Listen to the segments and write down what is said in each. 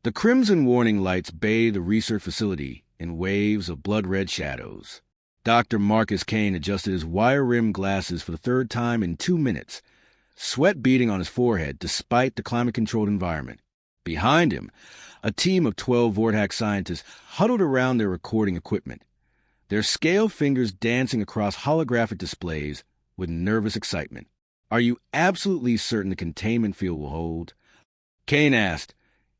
The crimson warning lights bathed the research facility in waves of blood-red shadows. Dr. Marcus Kane adjusted his wire-rimmed glasses for the third time in 2 minutes, sweat beading on his forehead despite the climate-controlled environment. Behind him, a team of 12 Vorthak scientists huddled around their recording equipment, their scaled fingers dancing across holographic displays with nervous excitement. "Are you absolutely certain the containment field will hold?" Kane asked,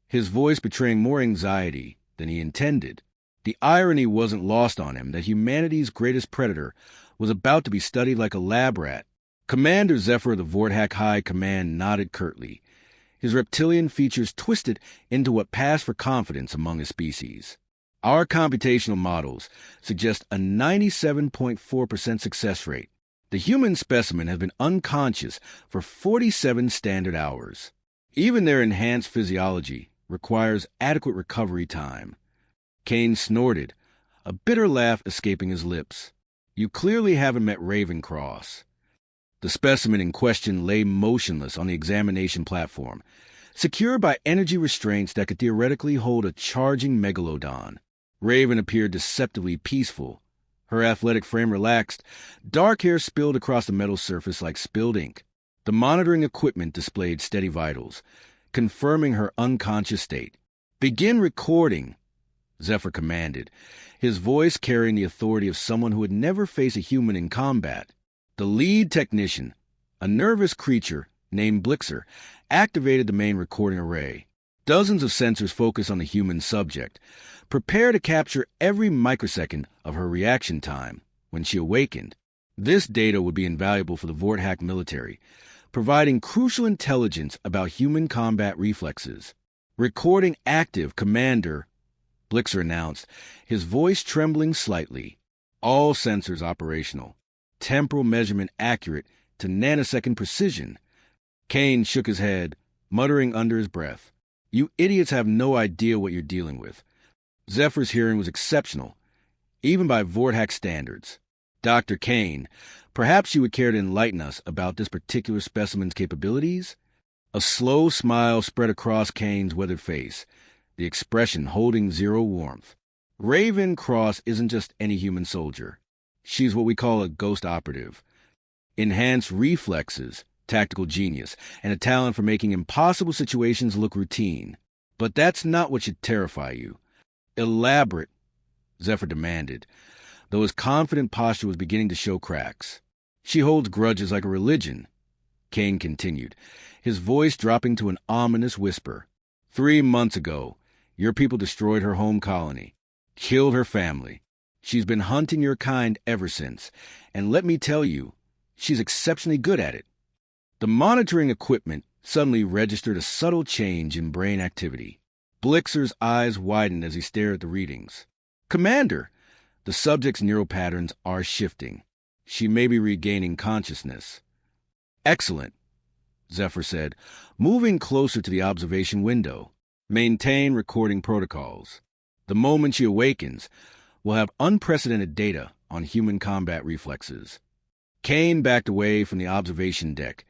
his voice betraying more anxiety than he intended. The irony wasn't lost on him that humanity's greatest predator was about to be studied like a lab rat. Commander Zephyr of the Vorthak High Command nodded curtly, his reptilian features twisted into what passed for confidence among his species. "Our computational models suggest a 97.4% success rate. The human specimen has been unconscious for 47 standard hours. Even their enhanced physiology requires adequate recovery time." Kane snorted, a bitter laugh escaping his lips. "You clearly haven't met Ravencross." The specimen in question lay motionless on the examination platform, secured by energy restraints that could theoretically hold a charging megalodon. Raven appeared deceptively peaceful. Her athletic frame relaxed, dark hair spilled across the metal surface like spilled ink. The monitoring equipment displayed steady vitals, confirming her unconscious state. "Begin recording," Zephyr commanded, his voice carrying the authority of someone who had never faced a human in combat. The lead technician, a nervous creature named Blixer, activated the main recording array. Dozens of sensors focused on the human subject, prepare to capture every microsecond of her reaction time when she awakened. This data would be invaluable for the Vorthak military, providing crucial intelligence about human combat reflexes. "Recording active, Commander," Blixer announced, his voice trembling slightly. "All sensors operational. Temporal measurement accurate to nanosecond precision." Kane shook his head, muttering under his breath, "You idiots have no idea what you're dealing with." Zephyr's hearing was exceptional, even by Vorthak standards. "Dr. Kane, perhaps you would care to enlighten us about this particular specimen's capabilities?" A slow smile spread across Kane's weathered face, the expression holding zero warmth. "Ravencross isn't just any human soldier. She's what we call a ghost operative. Enhanced reflexes, tactical genius, and a talent for making impossible situations look routine. But that's not what should terrify you." "Elaborate," Zephyr demanded, though his confident posture was beginning to show cracks. "She holds grudges like a religion," Kane continued, his voice dropping to an ominous whisper. 3 months ago, your people destroyed her home colony, killed her family. She's been hunting your kind ever since, and let me tell you, she's exceptionally good at it." The monitoring equipment suddenly registered a subtle change in brain activity. Blixer's eyes widened as he stared at the readings. "Commander, the subject's neural patterns are shifting. She may be regaining consciousness." "Excellent," Zephyr said, moving closer to the observation window. "Maintain recording protocols. The moment she awakens, we'll have unprecedented data on human combat reflexes." Kane backed away from the observation deck,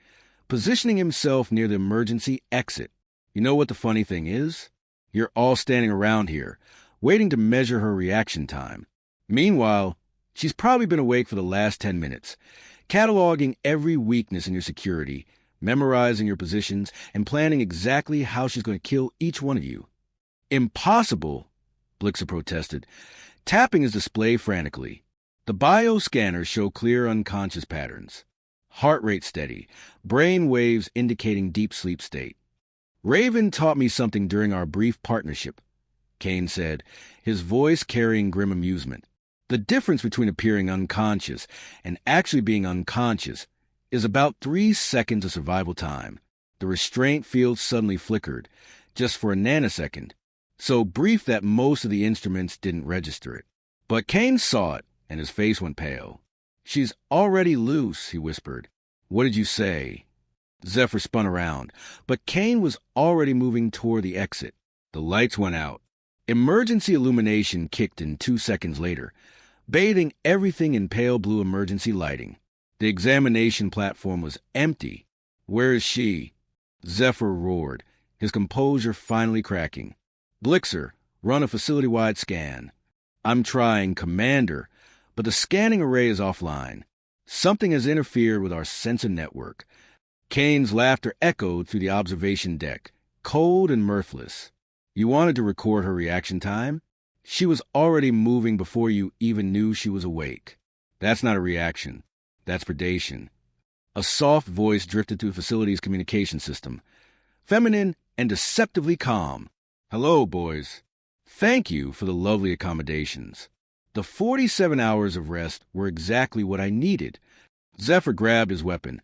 positioning himself near the emergency exit. "You know what the funny thing is? You're all standing around here, waiting to measure her reaction time. Meanwhile, she's probably been awake for the last 10 minutes, cataloging every weakness in your security, memorizing your positions, and planning exactly how she's going to kill each one of you." "Impossible," Blixer protested, tapping his display frantically. The bioscanners show clear unconscious patterns. Heart rate steady, brain waves indicating deep sleep state. "Raven taught me something during our brief partnership," Kane said, his voice carrying grim amusement. "The difference between appearing unconscious and actually being unconscious is about 3 seconds of survival time. The restraint field suddenly flickered, just for a nanosecond, so brief that most of the instruments didn't register it. But Kane saw it, and his face went pale. "She's already loose," he whispered. "What did you say?" Zephyr spun around, but Kane was already moving toward the exit. The lights went out. Emergency illumination kicked in 2 seconds later, bathing everything in pale blue emergency lighting. The examination platform was empty. "Where is she?" Zephyr roared, his composure finally cracking. Blixer, run a facility-wide scan. I'm trying, Commander, but the scanning array is offline. Something has interfered with our sensor network. Kane's laughter echoed through the observation deck, cold and mirthless. You wanted to record her reaction time? She was already moving before you even knew she was awake. That's not a reaction. That's predation. A soft voice drifted through the facility's communication system, feminine and deceptively calm. Hello, boys. Thank you for the lovely accommodations. The 47 hours of rest were exactly what I needed. Zephyr grabbed his weapon,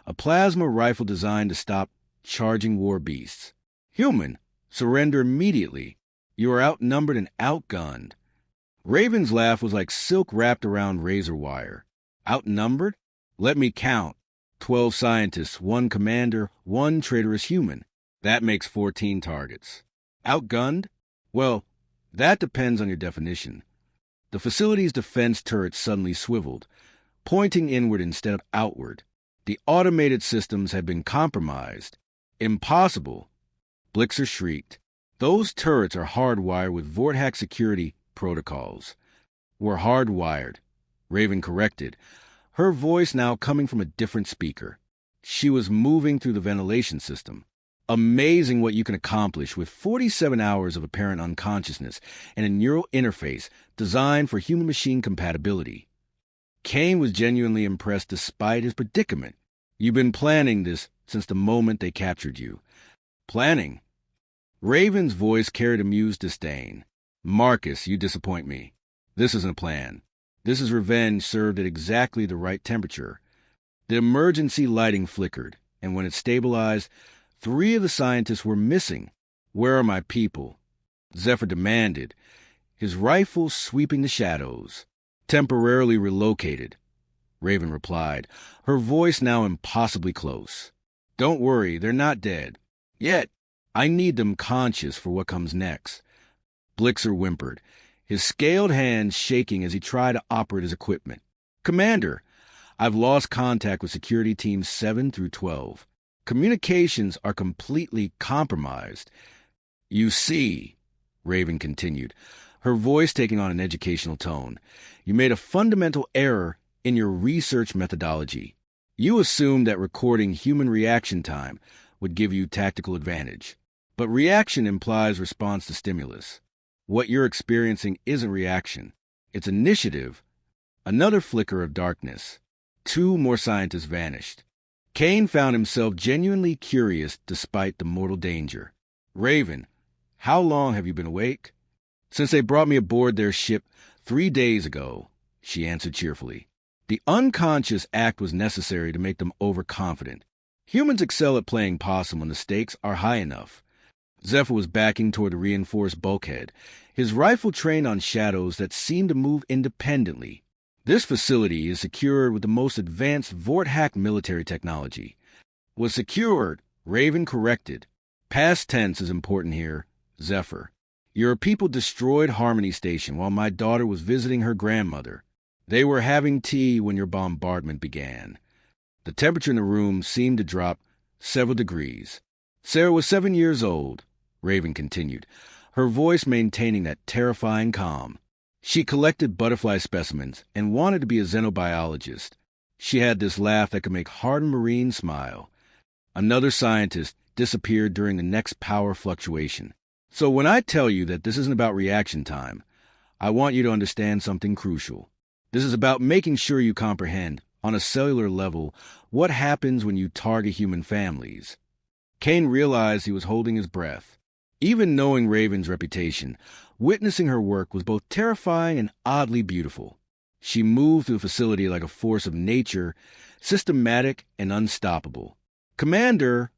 a plasma rifle designed to stop charging war beasts. Human, surrender immediately. You are outnumbered and outgunned. Raven's laugh was like silk wrapped around razor wire. Outnumbered? Let me count. 12 scientists, 1 commander, 1 traitorous human. That makes 14 targets. Outgunned? Well, that depends on your definition. The facility's defense turret suddenly swiveled, pointing inward instead of outward. The automated systems had been compromised. Impossible. Blixer shrieked. Those turrets are hardwired with Vorthak security protocols. We're hardwired, Raven corrected, her voice now coming from a different speaker. She was moving through the ventilation system. Amazing what you can accomplish with 47 hours of apparent unconsciousness and a neural interface designed for human-machine compatibility. Kane was genuinely impressed despite his predicament. You've been planning this since the moment they captured you. Planning? Raven's voice carried amused disdain. Marcus, you disappoint me. This isn't a plan. This is revenge served at exactly the right temperature. The emergency lighting flickered, and when it stabilized, 3 of the scientists were missing. Where are my people? Zephyr demanded, his rifle sweeping the shadows. Temporarily relocated, Raven replied, her voice now impossibly close. Don't worry, they're not dead. Yet, I need them conscious for what comes next. Blixer whimpered, his scaled hands shaking as he tried to operate his equipment. Commander, I've lost contact with security teams 7 through 12. Communications are completely compromised. You see, Raven continued, her voice taking on an educational tone, you made a fundamental error in your research methodology. You assumed that recording human reaction time would give you tactical advantage. But reaction implies response to stimulus. What you're experiencing isn't reaction. It's initiative. Another flicker of darkness. 2 more scientists vanished. Kane found himself genuinely curious despite the mortal danger. Raven, how long have you been awake? Since they brought me aboard their ship 3 days ago, she answered cheerfully. The unconscious act was necessary to make them overconfident. Humans excel at playing possum when the stakes are high enough. Zephyr was backing toward the reinforced bulkhead, his rifle trained on shadows that seemed to move independently. This facility is secured with the most advanced Vorthak military technology. Was secured, Raven corrected. Past tense is important here, Zephyr. Your people destroyed Harmony Station while my daughter was visiting her grandmother. They were having tea when your bombardment began. The temperature in the room seemed to drop several degrees. Sarah was 7 years old, Raven continued, her voice maintaining that terrifying calm. She collected butterfly specimens and wanted to be a xenobiologist. She had this laugh that could make hardened Marines smile. Another scientist disappeared during the next power fluctuation. So when I tell you that this isn't about reaction time, I want you to understand something crucial. This is about making sure you comprehend, on a cellular level, what happens when you target human families. Kane realized he was holding his breath. Even knowing Raven's reputation, witnessing her work was both terrifying and oddly beautiful. She moved through the facility like a force of nature, systematic and unstoppable. Commander,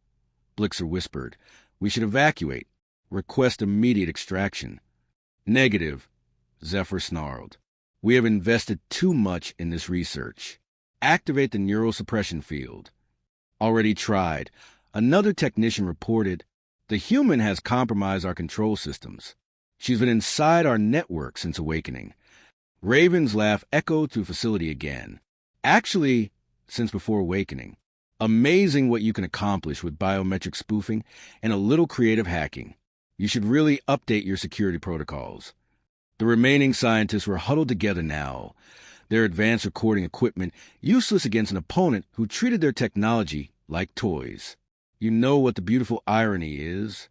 Blixer whispered, we should evacuate. Request immediate extraction. Negative, Zephyr snarled. We have invested too much in this research. Activate the neural suppression field. Already tried. Another technician reported, the human has compromised our control systems. She's been inside our network since awakening. Raven's laugh echoed through the facility again. Actually, since before awakening. Amazing what you can accomplish with biometric spoofing and a little creative hacking. You should really update your security protocols. The remaining scientists were huddled together now, their advanced recording equipment useless against an opponent who treated their technology like toys. You know what the beautiful irony is?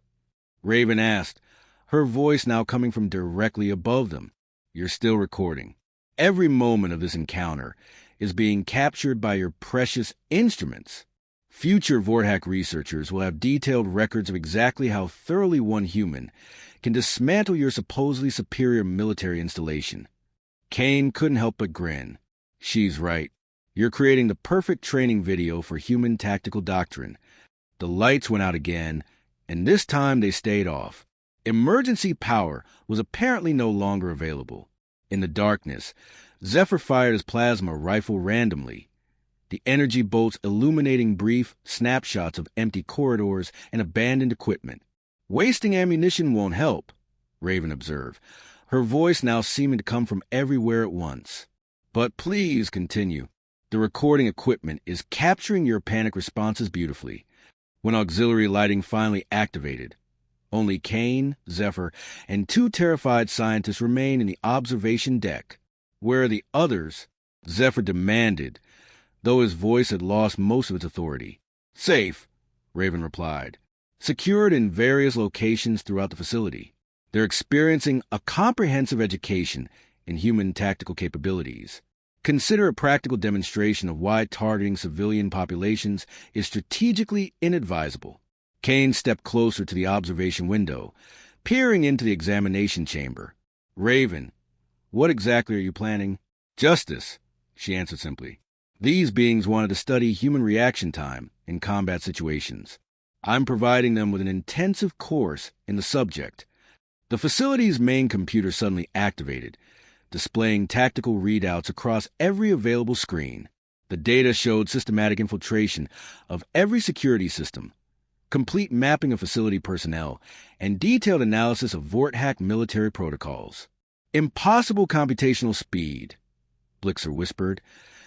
Raven asked, her voice now coming from directly above them. You're still recording. Every moment of this encounter is being captured by your precious instruments. Future Vorthak researchers will have detailed records of exactly how thoroughly one human can dismantle your supposedly superior military installation. Kane couldn't help but grin. She's right. You're creating the perfect training video for human tactical doctrine. The lights went out again, and this time they stayed off. Emergency power was apparently no longer available. In the darkness, Zephyr fired his plasma rifle randomly, the energy bolts illuminating brief snapshots of empty corridors and abandoned equipment. Wasting ammunition won't help, Raven observed, her voice now seeming to come from everywhere at once. But please continue. The recording equipment is capturing your panic responses beautifully. When auxiliary lighting finally activated, only Kane, Zephyr, and 2 terrified scientists remain in the observation deck. Where are the others? Zephyr demanded, though his voice had lost most of its authority. Safe, Raven replied. Secured in various locations throughout the facility. They're experiencing a comprehensive education in human tactical capabilities. Consider a practical demonstration of why targeting civilian populations is strategically inadvisable. Kane stepped closer to the observation window, peering into the examination chamber. Raven, what exactly are you planning? Justice, she answered simply. These beings wanted to study human reaction time in combat situations. I'm providing them with an intensive course in the subject. The facility's main computer suddenly activated, displaying tactical readouts across every available screen. The data showed systematic infiltration of every security system, complete mapping of facility personnel, and detailed analysis of Vorthak military protocols. Impossible computational speed, Blixer whispered,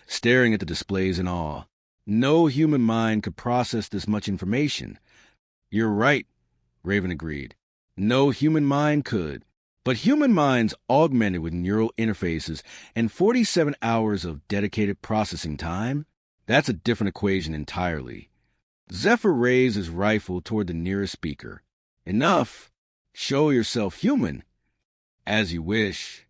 staring at the displays in awe. No human mind could process this much information. You're right, Raven agreed. No human mind could. But human minds augmented with neural interfaces and 47 hours of dedicated processing time? That's a different equation entirely. Zephyr raised his rifle toward the nearest speaker. Enough. Show yourself human. As you wish.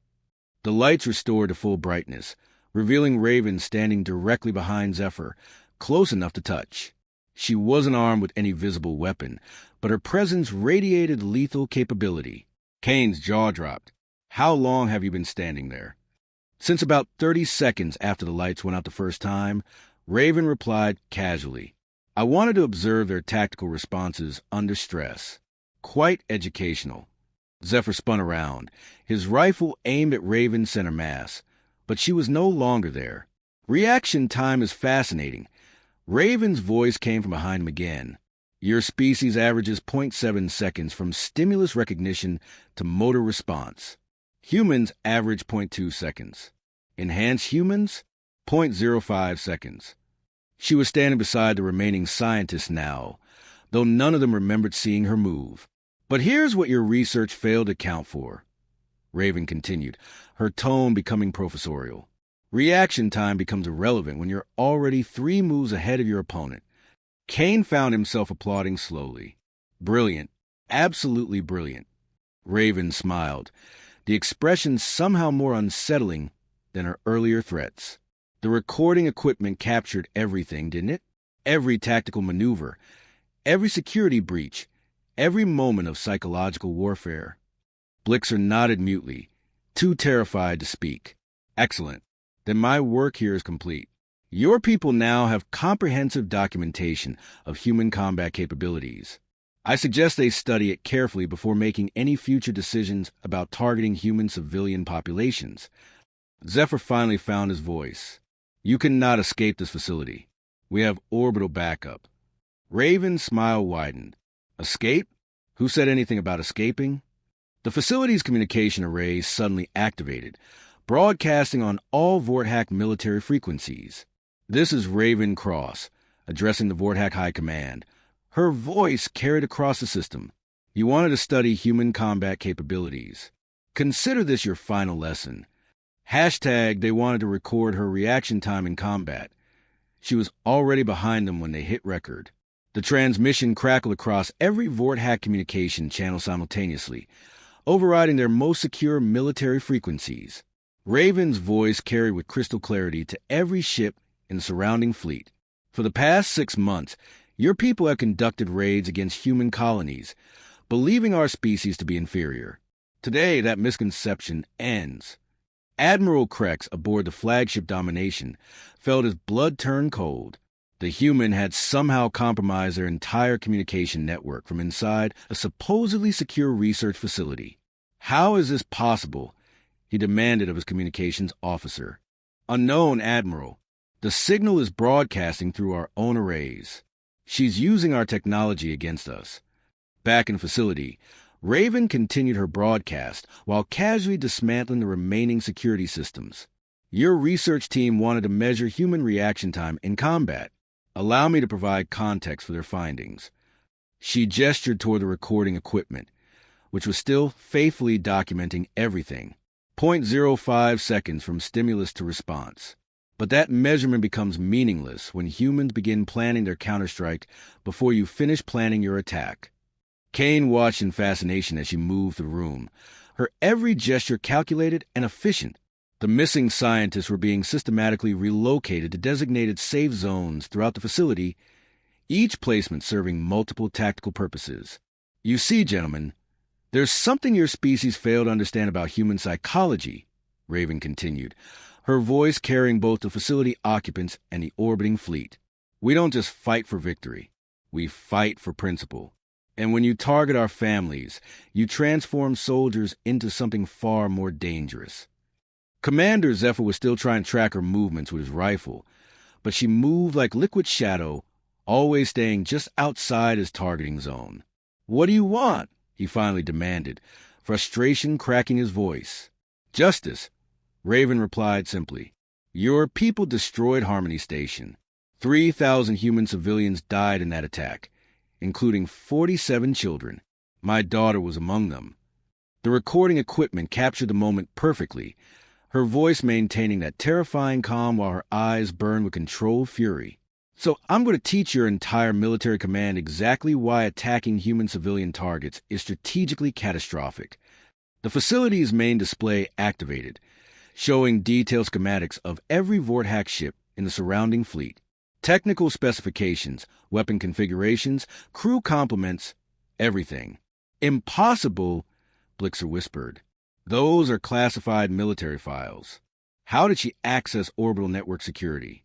The lights restored to full brightness, revealing Raven standing directly behind Zephyr, close enough to touch. She wasn't armed with any visible weapon, but her presence radiated lethal capability. Kane's jaw dropped. How long have you been standing there? Since about 30 seconds after the lights went out the first time, Raven replied casually. I wanted to observe their tactical responses under stress. Quite educational. Zephyr spun around, his rifle aimed at Raven's center mass, but she was no longer there. Reaction time is fascinating. Raven's voice came from behind him again. Your species averages 0.7 seconds from stimulus recognition to motor response. Humans average 0.2 seconds. Enhanced humans, 0.05 seconds. She was standing beside the remaining scientists now, though none of them remembered seeing her move. But here's what your research failed to account for, Raven continued, her tone becoming professorial. Reaction time becomes irrelevant when you're already 3 moves ahead of your opponent. Kane found himself applauding slowly. Brilliant. Absolutely brilliant. Raven smiled, the expression somehow more unsettling than her earlier threats. The recording equipment captured everything, didn't it? Every tactical maneuver, every security breach, every moment of psychological warfare. Blixer nodded mutely, too terrified to speak. Excellent. Then my work here is complete. Your people now have comprehensive documentation of human combat capabilities. I suggest they study it carefully before making any future decisions about targeting human civilian populations. Zephyr finally found his voice. You cannot escape this facility. We have orbital backup. Raven's smile widened. Escape? Who said anything about escaping? The facility's communication array suddenly activated, broadcasting on all Vorthak military frequencies. This is Raven Cross, addressing the Vorthak High Command. Her voice carried across the system. You wanted to study human combat capabilities. Consider this your final lesson. Hashtag they wanted to record her reaction time in combat. She was already behind them when they hit record. The transmission crackled across every Vorthak communication channel simultaneously, overriding their most secure military frequencies. Raven's voice carried with crystal clarity to every ship in the surrounding fleet. For the past 6 months, your people have conducted raids against human colonies, believing our species to be inferior. Today, that misconception ends. Admiral Krex aboard the flagship Domination felt his blood turn cold. The human had somehow compromised their entire communication network from inside a supposedly secure research facility. How is this possible? He demanded of his communications officer. Unknown, Admiral. The signal is broadcasting through our own arrays. She's using our technology against us. Back in facility, Raven continued her broadcast while casually dismantling the remaining security systems. Your research team wanted to measure human reaction time in combat. Allow me to provide context for their findings. She gestured toward the recording equipment, which was still faithfully documenting everything. 0.05 seconds from stimulus to response. But that measurement becomes meaningless when humans begin planning their counterstrike before you finish planning your attack. Kane watched in fascination as she moved the room, her every gesture calculated and efficient. The missing scientists were being systematically relocated to designated safe zones throughout the facility, each placement serving multiple tactical purposes. You see, gentlemen, there's something your species failed to understand about human psychology, Raven continued, her voice carrying both the facility occupants and the orbiting fleet. We don't just fight for victory. We fight for principle. And when you target our families, you transform soldiers into something far more dangerous. Commander Zephyr was still trying to track her movements with his rifle, but she moved like liquid shadow, always staying just outside his targeting zone. What do you want? He finally demanded, frustration cracking his voice. Justice, Raven replied simply. Your people destroyed Harmony Station. 3,000 human civilians died in that attack, including 47 children. My daughter was among them. The recording equipment captured the moment perfectly, her voice maintaining that terrifying calm while her eyes burned with controlled fury. So I'm going to teach your entire military command exactly why attacking human civilian targets is strategically catastrophic. The facility's main display activated, showing detailed schematics of every Vorthak ship in the surrounding fleet. Technical specifications, weapon configurations, crew complements, everything. Impossible, Blixer whispered. Those are classified military files. How did she access orbital network security?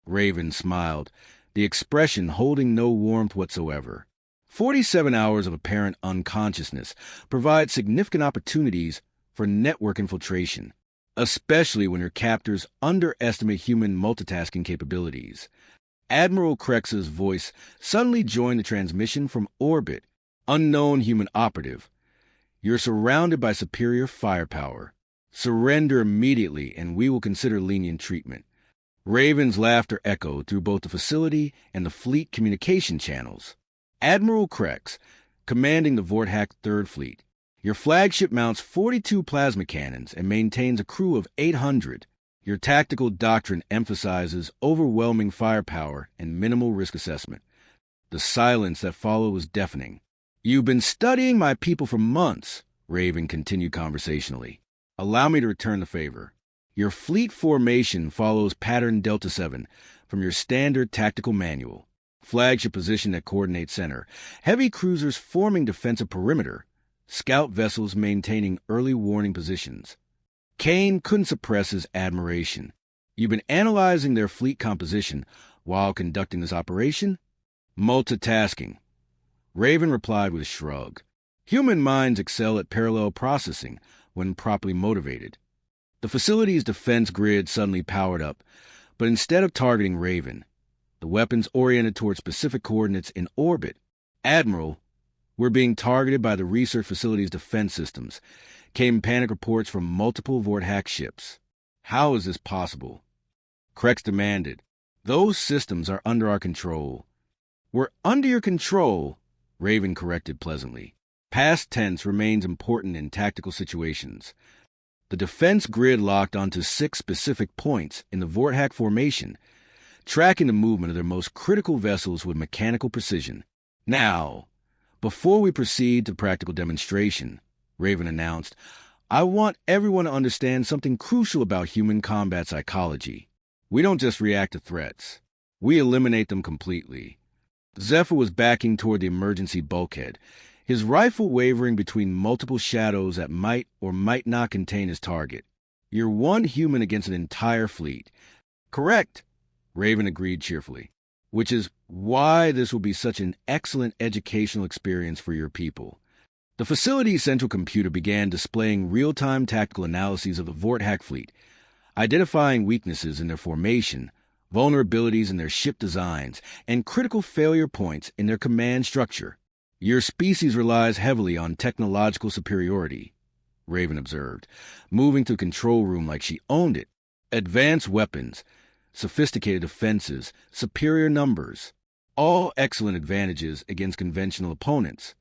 Raven smiled, the expression holding no warmth whatsoever. 47 hours of apparent unconsciousness provide significant opportunities for network infiltration, especially when your captors underestimate human multitasking capabilities. Admiral Krex's voice suddenly joined the transmission from orbit. Unknown human operative. You're surrounded by superior firepower. Surrender immediately and we will consider lenient treatment. Raven's laughter echoed through both the facility and the fleet communication channels. Admiral Krex, commanding the Vorthak 3rd Fleet. Your flagship mounts 42 plasma cannons and maintains a crew of 800. Your tactical doctrine emphasizes overwhelming firepower and minimal risk assessment. The silence that followed was deafening. You've been studying my people for months, Raven continued conversationally. Allow me to return the favor. Your fleet formation follows pattern Delta 7 from your standard tactical manual. Flagship position at coordinate center. Heavy cruisers forming defensive perimeter. Scout vessels maintaining early warning positions. Kane couldn't suppress his admiration. You've been analyzing their fleet composition while conducting this operation? Multitasking. Raven replied with a shrug. Human minds excel at parallel processing when properly motivated. The facility's defense grid suddenly powered up, but instead of targeting Raven, the weapons oriented toward specific coordinates in orbit. Admiral, we're being targeted by the research facility's defense systems, came panic reports from multiple Vorthak ships. How is this possible? Krex demanded. Those systems are under our control. We're under your control, Raven corrected pleasantly. Past tense remains important in tactical situations. The defense grid locked onto 6 specific points in the Vorthak formation, tracking the movement of their most critical vessels with mechanical precision. Now, before we proceed to practical demonstration, Raven announced, I want everyone to understand something crucial about human combat psychology. We don't just react to threats. We eliminate them completely. Zephyr was backing toward the emergency bulkhead, his rifle wavering between multiple shadows that might or might not contain his target. You're one human against an entire fleet. Correct, Raven agreed cheerfully, which is why this will be such an excellent educational experience for your people. The facility's central computer began displaying real-time tactical analyses of the Vorthak fleet, identifying weaknesses in their formation, vulnerabilities in their ship designs, and critical failure points in their command structure. Your species relies heavily on technological superiority, Raven observed, moving to the control room like she owned it. Advanced weapons, sophisticated defenses, superior numbers, all excellent advantages against conventional opponents.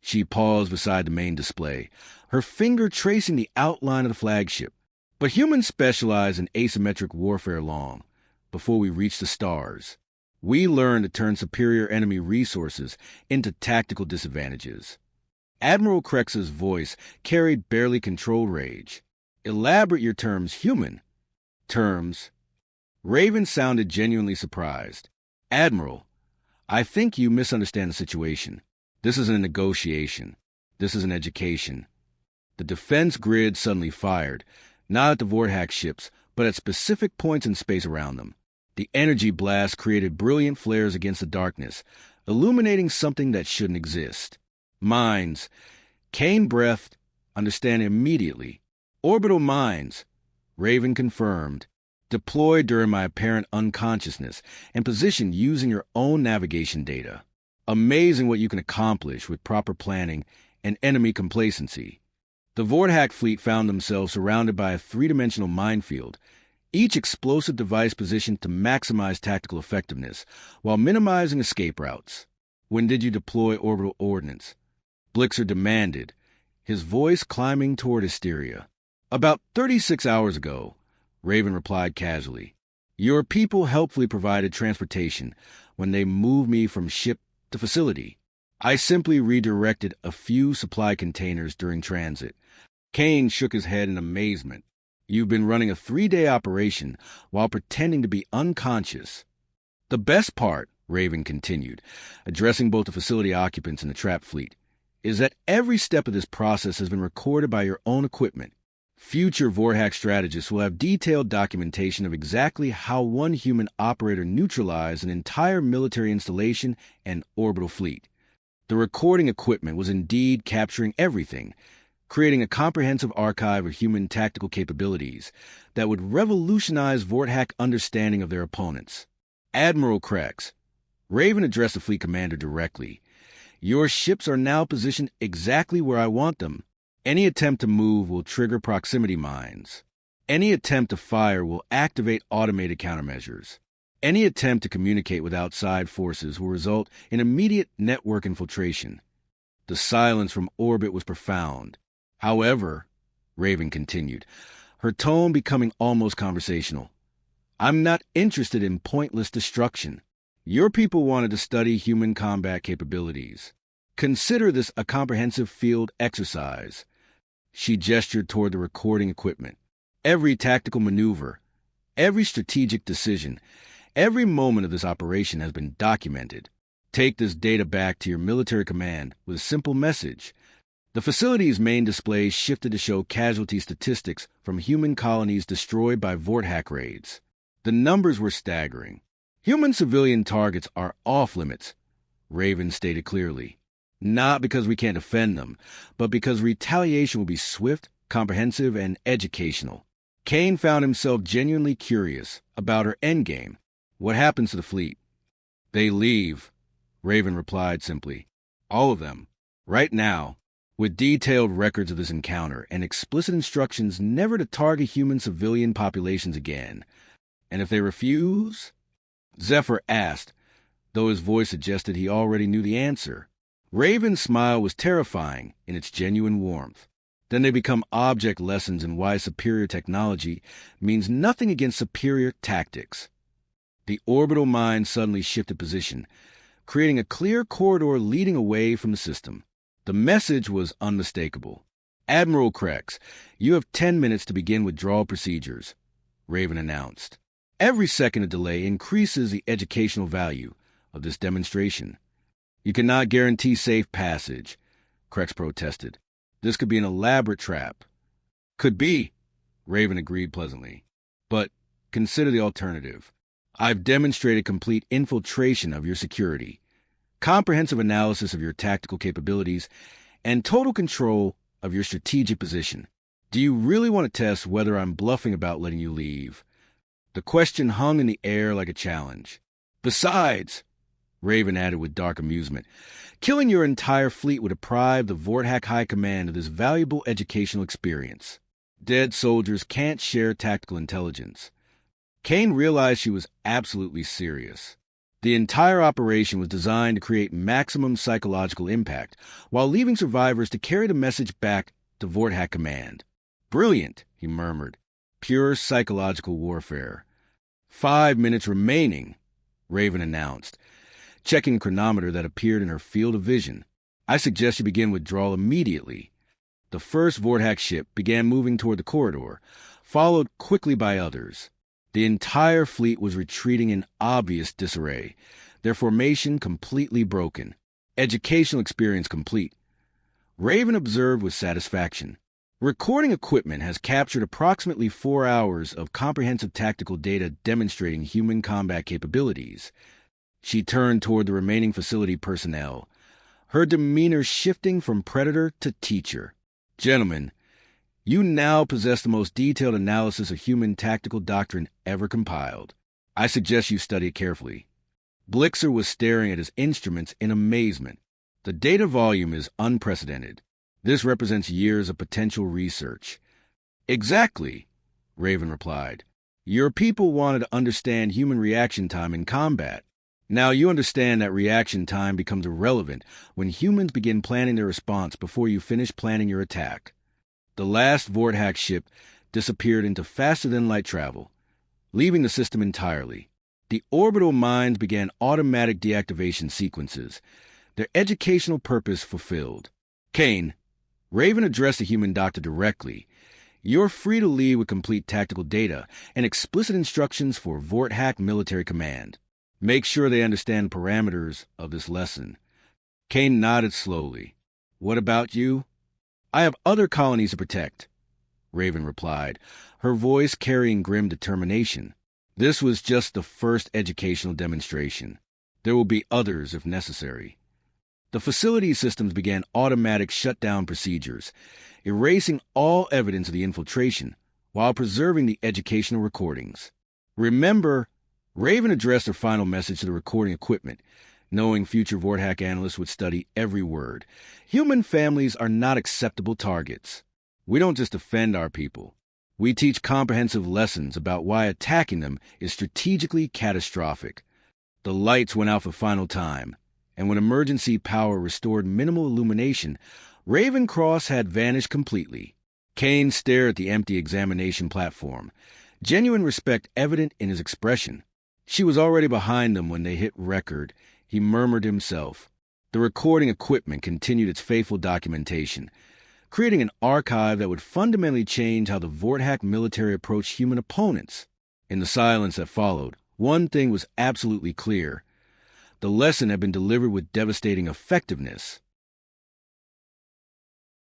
She paused beside the main display, her finger tracing the outline of the flagship. But humans specialize in asymmetric warfare long before we reach the stars. We learn to turn superior enemy resources into tactical disadvantages. Admiral Krex's voice carried barely controlled rage. Elaborate your terms, human. Terms. Raven sounded genuinely surprised. Admiral, I think you misunderstand the situation. This isn't a negotiation. This is an education. The defense grid suddenly fired, not at the Vorthak ships, but at specific points in space around them. The energy blast created brilliant flares against the darkness, illuminating something that shouldn't exist. Mines. Kane breathed, understanding immediately. Orbital mines, Raven confirmed, deployed during my apparent unconsciousness and positioned using your own navigation data. Amazing what you can accomplish with proper planning and enemy complacency. The Vorthak fleet found themselves surrounded by a 3-dimensional minefield, each explosive device positioned to maximize tactical effectiveness while minimizing escape routes. When did you deploy orbital ordnance? Blixer demanded, his voice climbing toward hysteria. About 36 hours ago, Raven replied casually. Your people helpfully provided transportation when they moved me from ship to facility. I simply redirected a few supply containers during transit. Kane shook his head in amazement. You've been running a 3-day operation while pretending to be unconscious. The best part, Raven continued, addressing both the facility occupants and the trap fleet, is that every step of this process has been recorded by your own equipment. Future Vorthak strategists will have detailed documentation of exactly how one human operator neutralized an entire military installation and orbital fleet. The recording equipment was indeed capturing everything, creating a comprehensive archive of human tactical capabilities that would revolutionize Vorthak understanding of their opponents. Admiral Krex, Raven addressed the fleet commander directly. Your ships are now positioned exactly where I want them. Any attempt to move will trigger proximity mines. Any attempt to fire will activate automated countermeasures. Any attempt to communicate with outside forces will result in immediate network infiltration. The silence from orbit was profound. However, Raven continued, her tone becoming almost conversational, I'm not interested in pointless destruction. Your people wanted to study human combat capabilities. Consider this a comprehensive field exercise. She gestured toward the recording equipment. Every tactical maneuver, every strategic decision, every moment of this operation has been documented. Take this data back to your military command with a simple message. The facility's main display shifted to show casualty statistics from human colonies destroyed by Vorthak raids. The numbers were staggering. Human civilian targets are off-limits, Raven stated clearly. Not because we can't defend them, but because retaliation will be swift, comprehensive, and educational. Kane found himself genuinely curious about her endgame. What happens to the fleet? They leave, Raven replied simply. All of them. Right now. With detailed records of this encounter and explicit instructions never to target human civilian populations again. And if they refuse? Zephyr asked, though his voice suggested he already knew the answer. Raven's smile was terrifying in its genuine warmth. Then they become object lessons in why superior technology means nothing against superior tactics. The orbital mind suddenly shifted position, creating a clear corridor leading away from the system. The message was unmistakable. Admiral Krex, you have 10 minutes to begin withdrawal procedures, Raven announced. Every second of delay increases the educational value of this demonstration. You cannot guarantee safe passage, Krex protested. This could be an elaborate trap. Could be, Raven agreed pleasantly. But consider the alternative. I've demonstrated complete infiltration of your security, comprehensive analysis of your tactical capabilities, and total control of your strategic position. Do you really want to test whether I'm bluffing about letting you leave? The question hung in the air like a challenge. Besides, Raven added with dark amusement, killing your entire fleet would deprive the Vorthak High Command of this valuable educational experience. Dead soldiers can't share tactical intelligence. Kane realized she was absolutely serious. The entire operation was designed to create maximum psychological impact, while leaving survivors to carry the message back to Vorthak Command. Brilliant, he murmured. Pure psychological warfare. 5 minutes remaining, Raven announced, checking a chronometer that appeared in her field of vision. I suggest you begin withdrawal immediately. The first Vorthak ship began moving toward the corridor, followed quickly by others. The entire fleet was retreating in obvious disarray, their formation completely broken, educational experience complete. Raven observed with satisfaction. Recording equipment has captured approximately 4 hours of comprehensive tactical data demonstrating human combat capabilities. She turned toward the remaining facility personnel, her demeanor shifting from predator to teacher. Gentlemen, you now possess the most detailed analysis of human tactical doctrine ever compiled. I suggest you study it carefully. Blixer was staring at his instruments in amazement. The data volume is unprecedented. This represents years of potential research. Exactly, Raven replied. Your people wanted to understand human reaction time in combat. Now you understand that reaction time becomes irrelevant when humans begin planning their response before you finish planning your attack. The last Vorthak ship disappeared into faster-than-light travel, leaving the system entirely. The orbital mines began automatic deactivation sequences, their educational purpose fulfilled. Kane, Raven addressed the human doctor directly. You're free to leave with complete tactical data and explicit instructions for Vorthak Military Command. Make sure they understand the parameters of this lesson. Kane nodded slowly. What about you? I have other colonies to protect, Raven replied, her voice carrying grim determination. This was just the first educational demonstration. There will be others if necessary. The facility systems began automatic shutdown procedures, erasing all evidence of the infiltration while preserving the educational recordings. Remember, Raven addressed her final message to the recording equipment, knowing future Vorthak analysts would study every word. Human families are not acceptable targets. We don't just defend our people. We teach comprehensive lessons about why attacking them is strategically catastrophic. The lights went out for final time, and when emergency power restored minimal illumination, Ravencross had vanished completely. Kane stared at the empty examination platform, genuine respect evident in his expression. She was already behind them when they hit record, he murmured to himself. The recording equipment continued its faithful documentation, creating an archive that would fundamentally change how the Vorthak military approached human opponents. In the silence that followed, one thing was absolutely clear. The lesson had been delivered with devastating effectiveness.